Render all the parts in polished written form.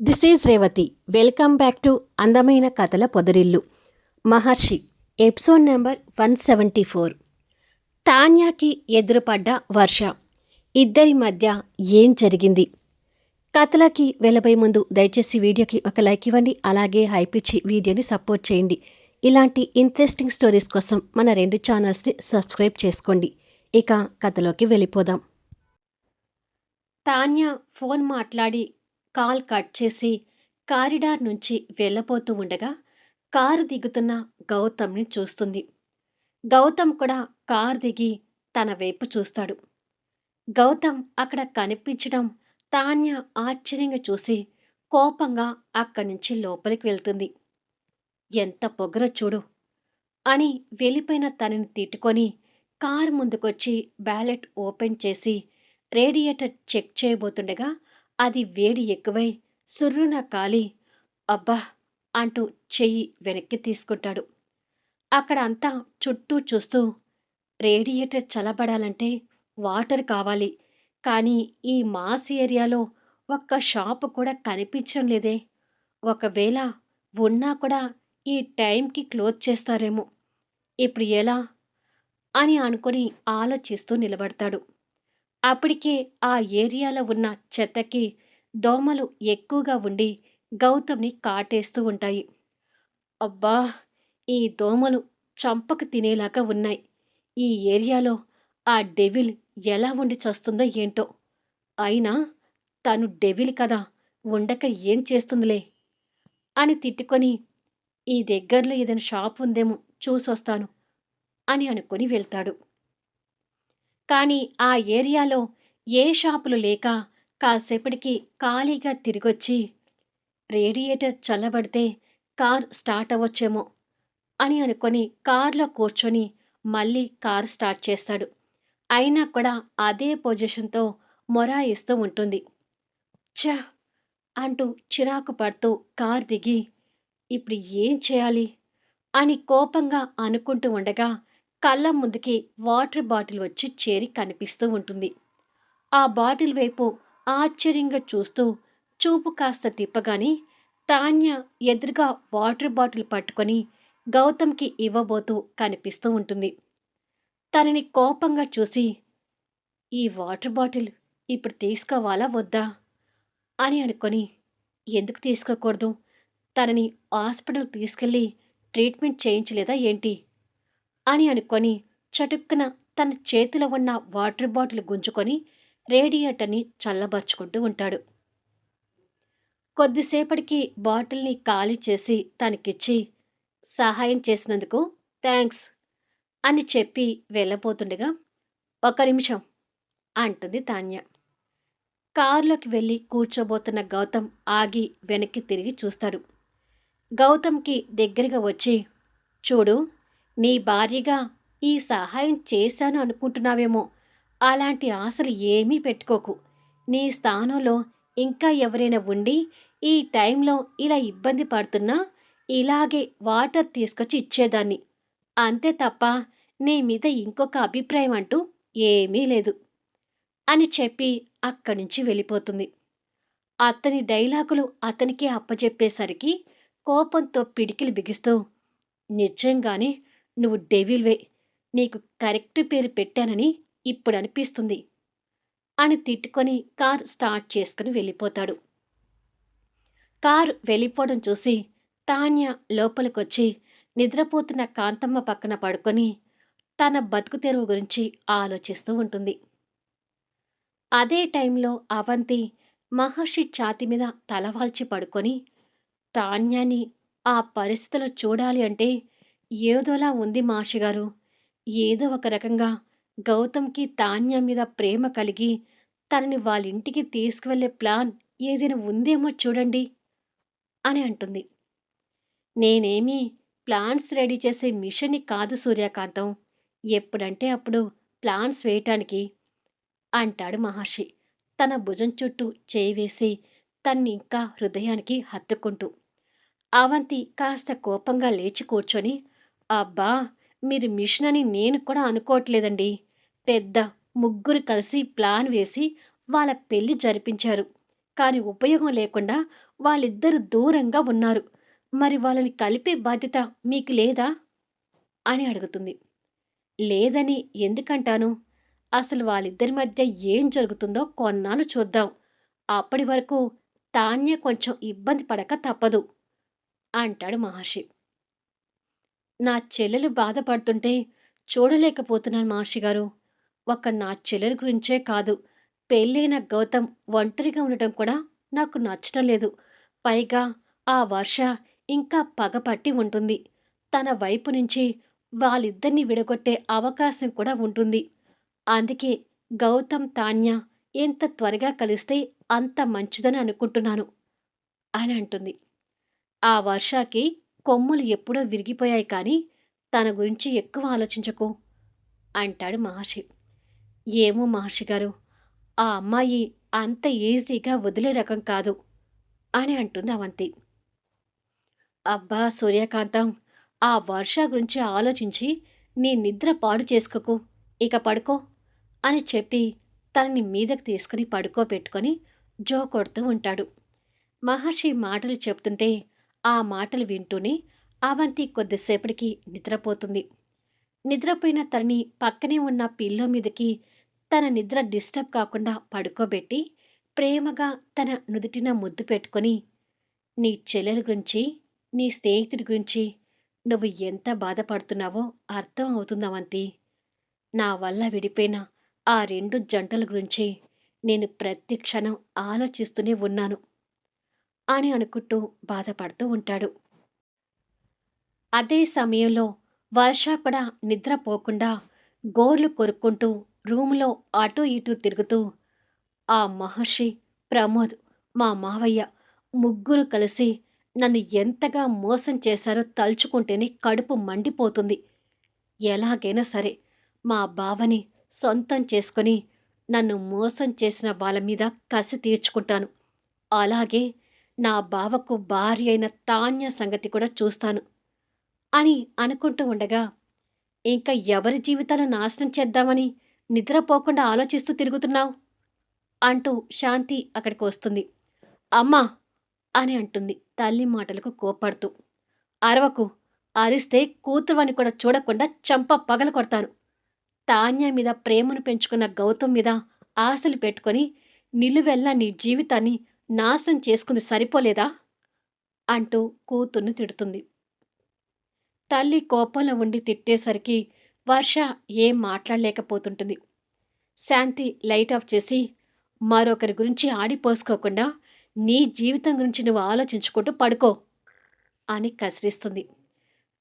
This is Revathi. Welcome back to అందమైన కథల పొదరిల్లు. మహర్షి episode number 174. తాన్యాకి ఎదురుపడ్డ వర్ష. ఇద్దరి మధ్య ఏం జరిగింది? కథలకి వెళ్ళబోయే ముందు దయచేసి వీడియోకి ఒక లైక్ ఇవ్వండి. అలాగే హైప్ ఇచ్చి వీడియోని సపోర్ట్ చేయండి. ఇలాంటి ఇంట్రెస్టింగ్ స్టోరీస్ కోసం మన 2 ఛానల్స్ని సబ్స్క్రైబ్ చేసుకోండి. ఇక కథలోకి వెళ్ళిపోదాం. తాన్యా ఫోన్ మాట్లాడి కాల్ కట్ చేసి కారిడార్ నుంచి వెళ్ళబోతూ ఉండగా కారు దిగుతున్న గౌతమ్ని చూస్తుంది. గౌతమ్ కూడా కారు దిగి తన వైపు చూస్తాడు. గౌతమ్ అక్కడ కనిపించడం తాన్య ఆశ్చర్యంగా చూసి కోపంగా అక్కడి నుంచి లోపలికి వెళ్తుంది. ఎంత పొగరో చూడు అని వెళ్ళిపోయిన తనని తిట్టుకొని కారు ముందుకొచ్చి బ్యాలెట్ ఓపెన్ చేసి రేడియేటర్ చెక్ చేయబోతుండగా అది వేడి ఎక్కువై సుర్రున కాలి అబ్బా అంటూ చెయ్యి వెనక్కి తీసుకుంటాడు. అక్కడ అంతా చుట్టూ చూస్తూ రేడియేటర్ చల్లబడాలంటే వాటర్ కావాలి, కానీ ఈ మాస్ ఏరియాలో ఒక్క షాపు కూడా కనిపించడం లేదే. ఒకవేళ ఉన్నా కూడా ఈ టైంకి క్లోజ్ చేస్తారేమో. ఇప్పుడు ఎలా అని అనుకుని ఆలోచిస్తూ నిలబడతాడు. అప్పటికే ఆ ఏరియాలో ఉన్న చెత్తకి దోమలు ఎక్కువగా ఉండి గౌతమ్ని కాటేస్తూ ఉంటాయి. అబ్బా, ఈ దోమలు చంపకు తినేలాగా ఉన్నాయి. ఈ ఏరియాలో ఆ డెవిల్ ఎలా ఉండి చస్తుందో ఏంటో. అయినా తను డెవిల్ కదా, ఉండక ఏం చేస్తుందిలే అని తిట్టుకొని ఈ దగ్గరలో ఏదైనా షాప్ ఉందేమో చూసొస్తాను అని అనుకుని వెళ్తాడు. కానీ ఆ ఏరియాలో ఏ షాపులు లేక కాసేపటికి ఖాళీగా తిరిగొచ్చి రేడియేటర్ చల్లబడితే కార్ స్టార్ట్ అవ్వచ్చేమో అని అనుకొని కార్లో కూర్చొని మళ్ళీ కార్ స్టార్ట్ చేస్తాడు. అయినా కూడా అదే పొజిషన్తో మొరాయిస్తూ ఉంటుంది. ఛ అంటూ చిరాకు పడుతూ కార్ దిగి ఇప్పుడు ఏం చేయాలి అని కోపంగా అనుకుంటూ ఉండగా కళ్ళ ముందుకి వాటర్ బాటిల్ వచ్చి చేరి కనిపిస్తూ ఉంటుంది. ఆ బాటిల్ వైపు ఆశ్చర్యంగా చూస్తూ చూపు కాస్త తిప్పగానే తాన్య ఎదురుగా వాటర్ బాటిల్ పట్టుకొని గౌతమ్కి ఇవ్వబోతూ కనిపిస్తూ ఉంటుంది. తనని కోపంగా చూసి ఈ వాటర్ బాటిల్ ఇప్పుడు తీసుకోవాలా వద్దా అని అనుకొని ఎందుకు తీసుకోకూడదు, తనని హాస్పిటల్ తీసుకెళ్ళి ట్రీట్మెంట్ చేయించలేదా ఏంటి అని అనుకొని చటుక్కున తన చేతిలో ఉన్న వాటర్ బాటిల్ గుంజుకొని రేడియేటర్ని చల్లబరుచుకుంటూ ఉంటాడు. కొద్దిసేపటికి బాటిల్ని ఖాళీ చేసి తనకిచ్చి సహాయం చేసినందుకు థ్యాంక్స్ అని చెప్పి వెళ్ళబోతుండగా ఒక నిమిషం అంటుంది తాన్య. కారులోకి వెళ్ళి కూర్చోబోతున్న గౌతమ్ ఆగి వెనక్కి తిరిగి చూస్తాడు. గౌతమ్కి దగ్గరగా వచ్చి చూడు, నీ భార్యగా ఈ సహాయం చేశాను అనుకుంటున్నావేమో. అలాంటి ఆశలు ఏమీ పెట్టుకోకు. నీ స్థానంలో ఇంకా ఎవరైనా ఉండి ఈ టైంలో ఇలా ఇబ్బంది పడుతున్నా ఇలాగే వాటర్ తీసుకొచ్చి ఇచ్చేదాన్ని. అంతే తప్ప నీ మీద ఇంకొక అభిప్రాయం అంటూ ఏమీ లేదు అని చెప్పి అక్కడి నుంచి వెళ్ళిపోతుంది. అతని డైలాగులు అతనికే అప్పచెప్పేసరికి కోపంతో పిడికిలి బిగిస్తూ నిజంగానే నువ్వు డెవిల్వే, నీకు కరెక్ట్ పేరు పెట్టానని ఇప్పుడు అనిపిస్తుంది అని తిట్టుకొని కార్ స్టార్ట్ చేసుకుని వెళ్ళిపోతాడు. కారు వెళ్ళిపోవడం చూసి తాన్య లోపలికొచ్చి నిద్రపోతున్న కాంతమ్మ పక్కన పడుకొని తన బతుకు తెరువు గురించి ఆలోచిస్తూ ఉంటుంది. అదే టైంలో అవంతి మహర్షి ఛాతి మీద తలవాల్చి పడుకొని తాన్యాని ఆ పరిస్థితిలో చూడాలి అంటే ఏదోలా ఉంది మహర్షి గారు. ఏదో ఒక రకంగా గౌతమ్కి తాన్య మీద ప్రేమ కలిగి తనని వాళ్ళింటికి తీసుకువెళ్ళే ప్లాన్ ఏదైనా ఉందేమో చూడండి అని అంటుంది. నేనేమీ ప్లాన్స్ రెడీ చేసే మిషన్ని కాదు సూర్యకాంతం, ఎప్పుడంటే అప్పుడు ప్లాన్స్ వేయటానికి అంటాడు మహర్షి తన భుజం చుట్టూ చేయి వేసి తన్నింకా హృదయానికి హత్తుకుంటూ. అవంతి కాస్త కోపంగా లేచి కూర్చొని అబ్బా, మీరు మిషన్ అని నేను కూడా అనుకోవట్లేదండి. పెద్ద ముగ్గురు కలిసి ప్లాన్ వేసి వాళ్ళ పెళ్లి జరిపించారు. కానీ ఉపయోగం లేకుండా వాళ్ళిద్దరూ దూరంగా ఉన్నారు. మరి వాళ్ళని కలిపే బాధ్యత మీకు లేదా? అని అడుగుతుంది. లేదని ఎందుకంటాను? అసలు వాళ్ళిద్దరి మధ్య ఏం జరుగుతుందో కొన్నాళ్ళు చూద్దాం. అప్పటి వరకు తాన్య కొంచెం ఇబ్బంది పడక తప్పదు అంటాడు మహర్షి. నా చెల్లెలు బాధపడుతుంటే చూడలేకపోతున్నాను మహర్షి గారు. ఒక్క నా చెల్లెల గురించే కాదు, పెళ్ళైన గౌతమ్ ఒంటరిగా ఉండటం కూడా నాకు నచ్చటం లేదు. పైగా ఆ వర్ష ఇంకా పగపట్టి ఉంటుంది. తన వైపు నుంచి వాళ్ళిద్దరిని విడగొట్టే అవకాశం కూడా ఉంటుంది. అందుకే గౌతమ్, తాన్య ఎంత త్వరగా కలిస్తే అంత మంచిదని అనుకుంటున్నాను అని అంటుంది. ఆ వర్షాకి కొమ్ములు ఎప్పుడో విరిగిపోయాయి కానీ తన గురించి ఎక్కువ ఆలోచించకు అంటాడు మహర్షి. ఏమో మహర్షి గారు, ఆ అమ్మాయి అంత ఈజీగా వదిలే రకం కాదు అని అంటుంది అవంతి. అబ్బా సూర్యకాంతం, ఆ వర్ష గురించి ఆలోచించి నీ నిద్ర పాడు చేసుకోకు, ఇక పడుకో అని చెప్పి తనని మీదకి తీసుకుని పడుకోబెట్టుకొని జో కొడుతూ ఉంటాడు. మహర్షి మాటలు చెప్తుంటే ఆ మాటలు వింటూనే అవంతి కొద్దిసేపటికి నిద్రపోతుంది. నిద్రపోయిన తనని పక్కనే ఉన్న పిల్లో మీదకి తన నిద్ర డిస్టర్బ్ కాకుండా పడుకోబెట్టి ప్రేమగా తన నుదుటిన ముద్దు పెట్టుకొని, నీ చెల్లెల గురించి, నీ స్నేహితుడి గురించి నువ్వు ఎంత బాధపడుతున్నావో అర్థం అవుతుందవంతి. నా వల్ల విడిపోయిన ఆ 2 జంటల గురించి నేను ప్రతి క్షణం ఆలోచిస్తూనే ఉన్నాను అని అనుకుంటూ బాధపడుతూ ఉంటాడు. అదే సమయంలో వర్ష కూడా నిద్రపోకుండా గోర్లు కొరుక్కుంటూ రూములో అటూ ఇటూ తిరుగుతూ, ఆ మహర్షి, ప్రమోద్, మా మావయ్య ముగ్గురు కలిసి నన్ను ఎంతగా మోసం చేశారో తలుచుకుంటేనే కడుపు మండిపోతుంది. ఎలాగైనా సరే మా బావని సొంతం చేసుకొని నన్ను మోసం చేసిన వాళ్ళ మీద కసి తీర్చుకుంటాను. అలాగే నా బావకు భార్య అయిన తాన్య సంగతి కూడా చూస్తాను అని అనుకుంటూ ఉండగా, ఇంక ఎవరి జీవితాలు నాశనం చేద్దామని నిద్రపోకుండా ఆలోచిస్తూ తిరుగుతున్నావు అంటూ శాంతి అక్కడికి వస్తుంది. అమ్మా అని అంటుంది తల్లి మాటలకు కోప్పడుతూ. అరవకు, అరిస్తే కూతురువని కూడా చూడకుండా చంప పగల కొడతాను. తాన్య మీద ప్రేమను పెంచుకున్న గౌతమ్ మీద ఆశలు పెట్టుకొని నిలువెల్లా నీ జీవితాన్ని నాశనం చేసుకుంది సరిపోలేదా అంటూ కూతుర్ని తిడుతుంది. తల్లి కోపంలో ఉండి తిట్టేసరికి వర్ష ఏం మాట్లాడలేకపోతుంటుంది. శాంతి లైట్ ఆఫ్ చేసి, మరొకరి గురించి ఆడిపోసుకోకుండా నీ జీవితం గురించి నువ్వు ఆలోచించుకుంటూ పడుకో అని కసిరిస్తుంది.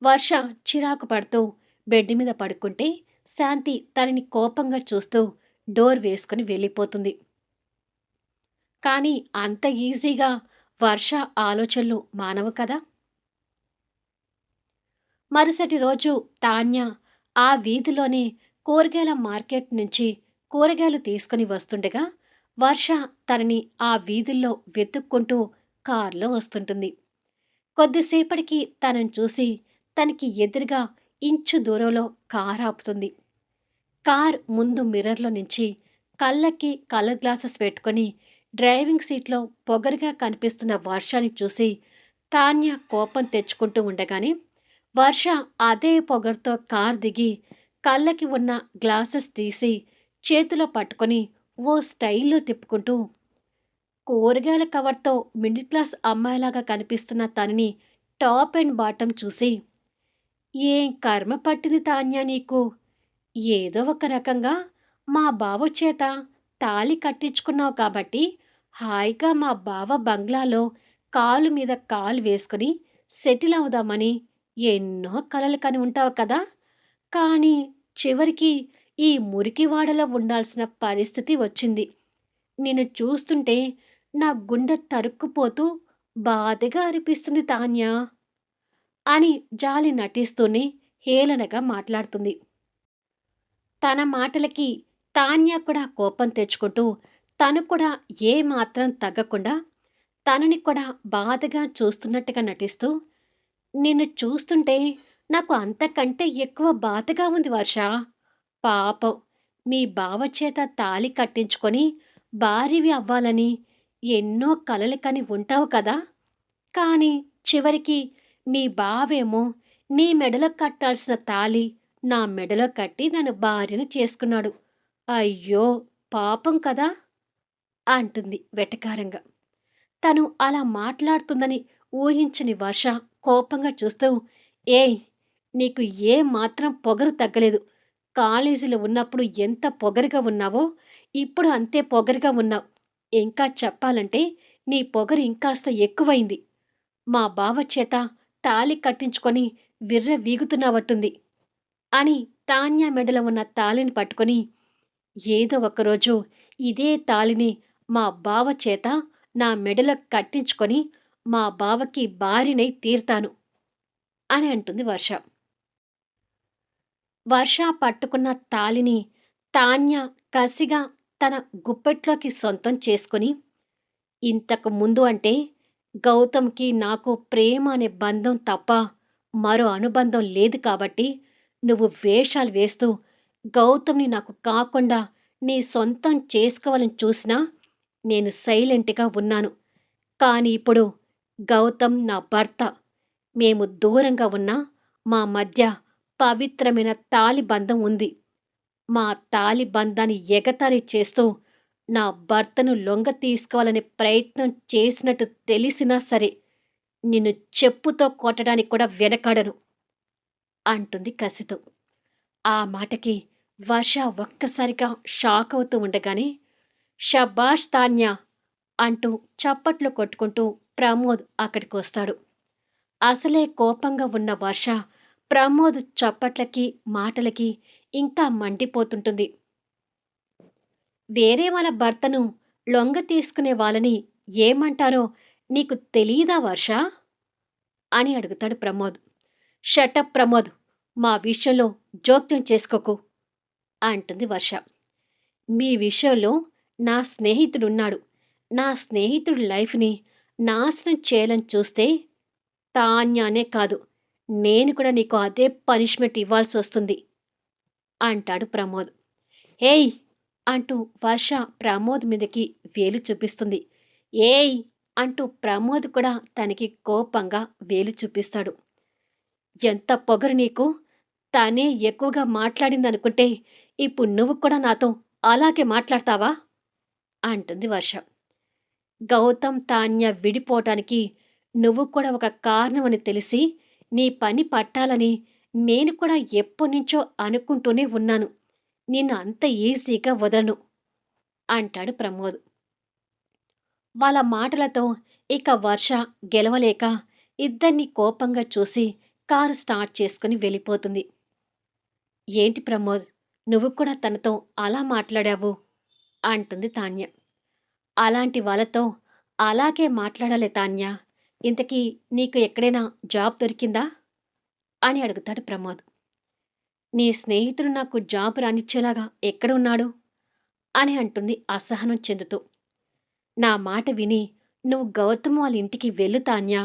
వర్ష చిరాకు పడుతూ బెడ్ మీద పడుకుంటే శాంతి తనని కోపంగా చూస్తూ డోర్ వేసుకుని వెళ్ళిపోతుంది. కానీ అంత ఈజీగా వర్ష ఆలోచనలు మానవు కదా. మరుసటి రోజు తాన్య ఆ వీధిలోని కూరగాయల మార్కెట్ నుంచి కూరగాయలు తీసుకుని వస్తుండగా వర్ష తనని ఆ వీధుల్లో వెతుక్కుంటూ కారులో వస్తుంటుంది. కొద్దిసేపటికి తనని చూసి తనకి ఎదురుగా ఇంచు దూరంలో కారు ఆపుతుంది. కార్ ముందు మిర్రర్‌లో నుంచి కళ్ళకి కలర్ గ్లాసెస్ పెట్టుకొని డ్రైవింగ్ సీట్‌లో పొగరుగా కనిపిస్తున్న వర్షని చూసి తాన్య కోపం తెచ్చుకుంటూ ఉండగానే, వర్ష అదే పొగరుతో కార్ దిగి కళ్ళకి ఉన్న గ్లాసెస్ తీసి చేతిలో పట్టుకొని ఓ స్టైల్‌లో తిప్పుకుంటూ, కూరగాయల కవర్‌తో మిడిల్ క్లాస్ అమ్మాయిలాగా కనిపిస్తున్న తనని టాప్ అండ్ బాటమ్ చూసి, "ఏం కర్మ పట్టింది తాన్య నీకు? ఏదో ఒక రకంగా మా బావ చేత తాళి కట్టించుకున్నావు కాబట్టి హాయిగా మా బావ బంగ్లాలో కాలు మీద కాలు వేసుకుని సెటిల్ అవుదామని ఎన్నో కలలు కని ఉంటావు కదా. కానీ చివరికి ఈ మురికివాడలో ఉండాల్సిన పరిస్థితి వచ్చింది. నిన్ను చూస్తుంటే నా గుండె తరుక్కుపోతూ బాధగా అనిపిస్తుంది తాన్యా" అని జాలి నటిస్తూనే హేళనగా మాట్లాడుతుంది. తన మాటలకి తాన్య కూడా కోపం తెచ్చుకుంటూ, తను కూడా ఏమాత్రం తగ్గకుండా, తనని కూడా బాధగా చూస్తున్నట్టుగా నటిస్తూ, "నిన్ను చూస్తుంటే నాకు అంతకంటే ఎక్కువ బాధగా ఉంది వర్ష. పాపం మీ బావ చేత తాళి కట్టించుకొని భార్యవి అవ్వాలని ఎన్నో కలలు కని ఉంటావు కదా! కానీ చివరికి మీ బావేమో నీ మెడలో కట్టాల్సిన తాళి నా మెడలో కట్టి నన్ను భార్యను చేసుకున్నాడు. అయ్యో! పాపం కదా! అంటుంది వెటకారంగా. తను అలా మాట్లాడుతుందని ఊహించని వర్ష కోపంగా చూస్తూ, ఏయ్! నీకు ఏ మాత్రం పొగరు తగ్గలేదు. కాలేజీలో ఉన్నప్పుడు ఎంత పొగరుగా ఉన్నావో, ఇప్పుడు అంతే పొగరుగా ఉన్నావు. ఇంకా చెప్పాలంటే నీ పొగరు ఇంకాస్త ఎక్కువైంది. మా బావ చేత తాళి కట్టించుకొని విర్రవీగుతున్నావట్టుంది అని తాన్య మెడలో ఉన్న తాళిని పట్టుకొని, ఏదో ఒకరోజు ఇదే తాళిని మా బావ చేత నా మెడలో కట్టించుకొని మా బావకి భార్యనై తీరతాను అని అంటుంది వర్ష. వర్ష పట్టుకున్న తాళిని తాన్య కసిగా తన గుప్పెట్లోకి సొంతం చేసుకొని, ఇంతకు ముందు అంటే గౌతమ్‌కి నాకు ప్రేమ అనే బంధం తప్ప మరో అనుబంధం లేదు కాబట్టి నువ్వు వేషాలు వేస్తూ గౌతమ్‌ని నాకు కాకుండా నీ సొంతం చేసుకోవాలని చూసినా నేను సైలెంట్‌గా ఉన్నాను. కానీ ఇప్పుడు గౌతమ్ నా భర్త. మేము దూరంగా ఉన్నా మా మధ్య పవిత్రమైన తాళి బంధం ఉంది. మా తాళి బంధాన్ని ఎగతాళి చేస్తూ నా భర్తను లొంగ తీసుకోవాలనే ప్రయత్నం చేసినట్టు తెలిసినా సరే నిన్ను చెప్పుతో కొట్టడానికి కూడా వెనకాడను అంటుంది కసితో. ఆ మాటకి వర్ష ఒక్కసారిగా షాక్ అవుతూ ఉండగానే షబాష్ తాన్యా అంటూ చప్పట్లు కొట్టుకుంటూ ప్రమోద్ అక్కడికొస్తాడు. అసలే కోపంగా ఉన్న వర్ష ప్రమోద్ చప్పట్లకి, మాటలకి ఇంకా మండిపోతుంటుంది. వేరే వాళ్ళ భర్తను లొంగ తీసుకునే వాళ్ళని ఏమంటారో నీకు తెలీదా వర్ష? అని అడుగుతాడు ప్రమోద్. షటప్ ప్రమోద్! మా విషయంలో జోక్యం చేసుకోకు అంటుంది వర్ష. మీ విషయంలో నా స్నేహితుడున్నాడు. నా స్నేహితుడి లైఫ్‌ని నాశనం చేయాలని చూస్తే తాన్యానే కాదు, నేను కూడా నీకు అదే పనిష్మెంట్ ఇవ్వాల్సొస్తుంది అంటాడు ప్రమోద్. ఏయ్! అంటూ వర్ష ప్రమోద్ మీదకి వేలు చూపిస్తుంది. ఏయ్! అంటూ ప్రమోద్ కూడా తనకి కోపంగా వేలు చూపిస్తాడు. ఎంత పొగరు నీకు? తనే ఎక్కువగా మాట్లాడిందనుకుంటే ఇప్పుడు నువ్వు కూడా నాతో అలాగే మాట్లాడతావా? అంటుంది వర్ష. గౌతమ్, తాన్య విడిపోవటానికి నువ్వు కూడా ఒక కారణమని తెలిసి నీ పని పట్టాలని నేను కూడా ఎప్పటినుంచో అనుకుంటూనే ఉన్నాను. నిన్ను అంత ఈజీగా వదలను అంటాడు ప్రమోద్. వాళ్ళ మాటలతో ఇక వర్ష గెలవలేక ఇద్దరిని కోపంగా చూసి కారు స్టార్ట్ చేసుకుని వెళ్ళిపోతుంది. ఏంటి ప్రమోద్, నువ్వు కూడా తనతో అలా మాట్లాడావు అంటుంది తాన్య. అలాంటి వాళ్ళతో అలాగే మాట్లాడాలి తాన్య. ఇంతకీ నీకు ఎక్కడైనా జాబ్ దొరికిందా అని అడుగుతాడు ప్రమోద్. నీ స్నేహితుడు నాకు జాబ్ రానిచ్చేలాగా ఎక్కడున్నాడు అని అంటుంది అసహనం చెందుతూ. నా మాట విని నువ్వు గౌతమ్ వాళ్ళ ఇంటికి వెళ్ళు తాన్యా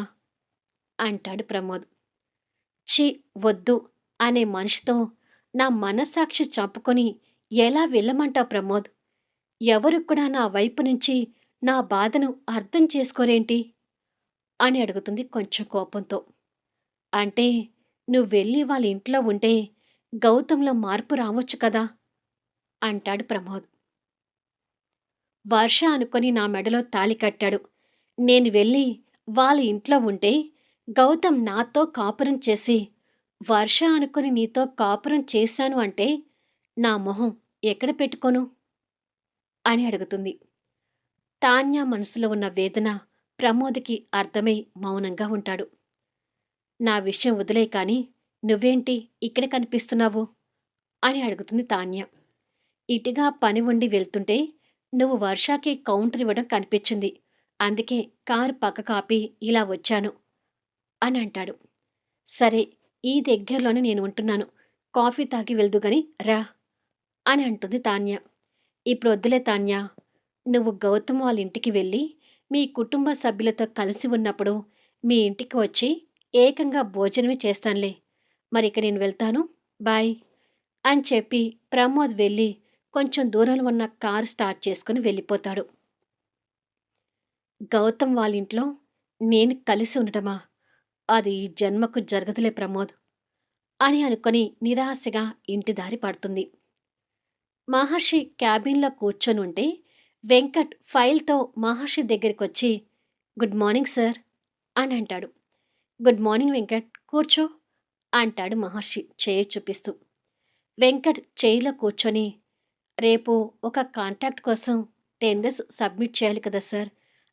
అంటాడు ప్రమోద్. ఛీ! వద్దు అనే మనిషితో నా మనస్సాక్షి చంపుకొని ఎలా వెళ్ళమంటావు ప్రమోద్? ఎవరు కూడా నా వైపు నుంచి నా బాధను అర్థం చేసుకోరేంటి అని అడుగుతుంది కొంచెం కోపంతో. అంటే నువ్వెళ్ళి వాళ్ళ ఇంట్లో ఉంటే గౌతంలో మార్పు రావచ్చు కదా అంటాడు ప్రమోద్. వర్ష అనుకొని నా మెడలో తాళి కట్టాడు. నేను వెళ్ళి వాళ్ళ ఇంట్లో ఉంటే గౌతమ్ నాతో కాపురం చేసి వర్ష అనుకుని నీతో కాపురం చేశాను అంటే నా మొహం ఎక్కడ పెట్టుకోను అని అడుగుతుంది. తాన్య మనసులో ఉన్న వేదన ప్రమోద్‌కి అర్థమై మౌనంగా ఉంటాడు. నా విషయం వదిలేయి కానీ నువ్వేంటి ఇక్కడ కనిపిస్తున్నావు అని అడుగుతుంది తాన్య. ఇటుగా పని ఉండి వెళ్తుంటే నువ్వు వర్షాకి కౌంటర్ ఇవ్వడం కనిపించింది. అందుకే కారు పక్కకు ఆపి ఇలా వచ్చాను అని అంటాడు. సరే, ఈ దగ్గరలోనే నేను ఉంటున్నాను. కాఫీ తాగి వెళ్దుగాని రా అని అంటుంది తాన్య. ఇప్పుడు వద్దులే తాన్య. నువ్వు గౌతమ్ వాళ్ళ ఇంటికి వెళ్ళి మీ కుటుంబ సభ్యులతో కలిసి ఉన్నప్పుడు మీ ఇంటికి వచ్చి ఏకంగా భోజనమే చేస్తానులే. మరిక నేను వెళ్తాను. బాయ్ అని చెప్పి ప్రమోద్ వెళ్ళి కొంచెం దూరంలో ఉన్న కారు స్టార్ట్ చేసుకుని వెళ్ళిపోతాడు. గౌతమ్ వాళ్ళింట్లో నేను కలిసి ఉండటమా? అది ఈ జన్మకు జరగదులే ప్రమోద్ అని అనుకొని నిరాశగా ఇంటి దారి పడుతుంది. మహర్షి క్యాబిన్‌లో కూర్చొనుంటే వెంకట్ ఫైల్‌తో మహర్షి దగ్గరికొచ్చి గుడ్ మార్నింగ్ సార్ అని అంటాడు. గుడ్ మార్నింగ్ వెంకట్ కూర్చో అంటాడు మహర్షి చైర్ చూపిస్తూ. వెంకట్ చైర్‌లో కూర్చొని రేపు ఒక కాంట్రాక్ట్ కోసం టెండర్స్ సబ్మిట్ చేయాలి కదా సార్!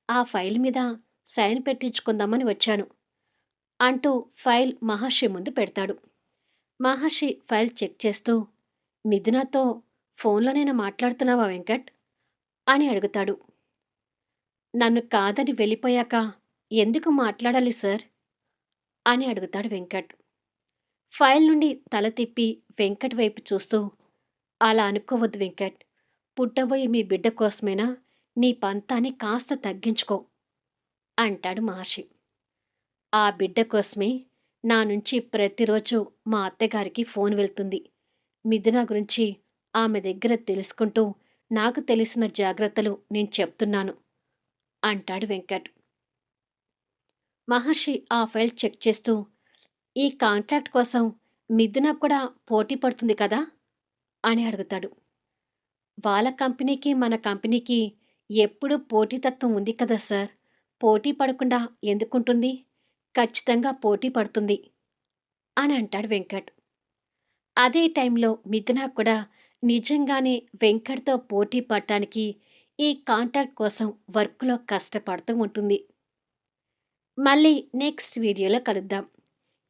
ఆ ఫైల్ మీద సైన్ పెట్టించుకుందామని వచ్చాను అంటూ ఫైల్ మహర్షి ముందు పెడతాడు. మహర్షి ఫైల్ చెక్ చేస్తూ మిథునతో ఫోన్‌లోనేనా మాట్లాడుతున్నావా వెంకట్? అని అడుగుతాడు. నన్ను కాదని వెళ్ళిపోయాక ఎందుకు మాట్లాడాలి సార్? అని అడుగుతాడు వెంకట్. ఫైల్ నుండి తల తిప్పి వెంకట్ వైపు చూస్తూ అలా అనుకోవద్దు వెంకట్. పుట్టబోయే మీ బిడ్డ కోసమైనా నీ పంతాన్ని కాస్త తగ్గించుకో అంటాడు మహర్షి. ఆ బిడ్డ కోసమే నా నుంచి ప్రతిరోజు మా అత్తగారికి ఫోన్ వెళ్తుంది. మిథున గురించి ఆమె దగ్గర తెలుసుకుంటూ నాకు తెలిసిన జాగ్రత్తలు నేను చెప్తున్నాను అంటాడు వెంకట్. మహర్షి ఆ ఫైల్ చెక్ చేస్తూ ఈ కాంట్రాక్ట్ కోసం మిథున కూడా పోటీ పడుతుంది కదా అని అడుగుతాడు. వాళ్ళ కంపెనీకి మన కంపెనీకి ఎప్పుడూ పోటీతత్వం ఉంది కదా సార్! పోటీ పడకుండా ఎందుకుంటుంది? ఖచ్చితంగా పోటీ పడుతుంది అని అంటాడు వెంకట్. అదే టైంలో మిథున కూడా నిజంగానే వెంకట్‌తో పోటీ పడటానికి ఈ కాంట్రాక్ట్ కోసం వర్క్‌లో కష్టపడుతూ ఉంటుంది. మళ్ళీ నెక్స్ట్ వీడియోలో కలుద్దాం.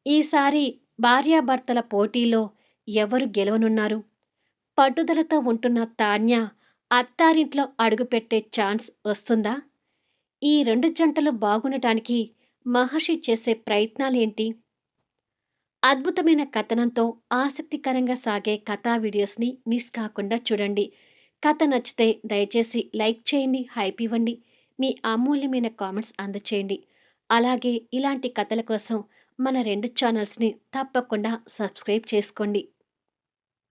ఈసారి భార్యాభర్తల పోటీలో ఎవరు గెలవనున్నారు? పట్టుదలతో ఉంటున్న తాన్య అత్తారింట్లో అడుగుపెట్టే ఛాన్స్ వస్తుందా? ఈ 2 జంటలు బాగుండటానికి మహర్షి చేసే ప్రయత్నాలేంటి? అద్భుతమైన కథనంతో ఆసక్తికరంగా సాగే కథా వీడియోస్‌ని మిస్ కాకుండా చూడండి. కథ నచ్చితే దయచేసి లైక్ చేయండి, హైప్ ఇవ్వండి. మీ అమూల్యమైన కామెంట్స్ అందచేయండి. అలాగే ఇలాంటి కథల కోసం మన 2 ఛానల్స్‌ని తప్పకుండా సబ్స్క్రైబ్ చేసుకోండి.